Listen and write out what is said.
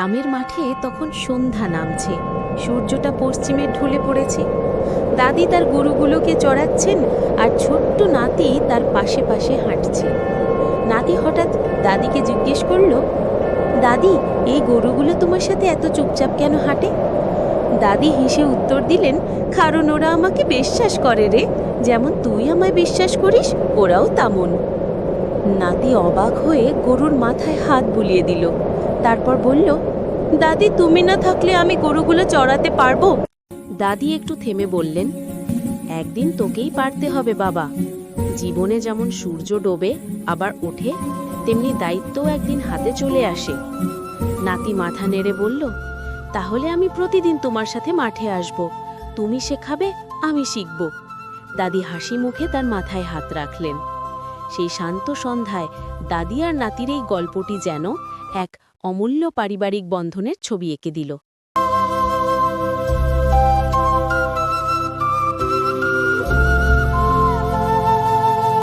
গ্রামের মাঠে তখন সন্ধ্যা নামছে, সূর্যটা পশ্চিমে ঢলে পড়েছে। দাদি তার গরুগুলোকে চড়াচ্ছেন আর ছোট্ট নাতি তার পাশে পাশে হাঁটছে। নাতি হঠাৎ দাদিকে জিজ্ঞেস করলো, দাদি, এই গরুগুলো তোমার সাথে এত চুপচাপ কেন হাঁটে? দাদি হেসে উত্তর দিলেন, কারণ ওরা আমাকে বিশ্বাস করে রে, যেমন তুই আমায় বিশ্বাস করিস, ওরাও তেমন। নাতি অবাক হয়ে গরুর মাথায় হাত বুলিয়ে দিল, তারপর বলল, দাদি, তুমি না থাকলে আমি গরুগুলো চড়াতে পারবো? দাদি একটু থেমে বললেন, একদিন তোকেই পারতে হবে বাবা। জীবনে যেমন সূর্য ডোবে আবার ওঠে, তেমনি দায়িত্বও একদিন হাতে চলে আসে। নাতি মাথা নেড়ে বলল, তাহলে আমি প্রতিদিন তোমার সাথে মাঠে আসব, তুমি শেখাবে, আমি শিখব। দাদি হাসি মুখে তার মাথায় হাত রাখলেন। সেই শান্ত সন্ধ্যায় দাদি আর নাতির এই গল্পটি যেন এক অমূল্য পারিবারিক বন্ধনের ছবি এঁকে দিল।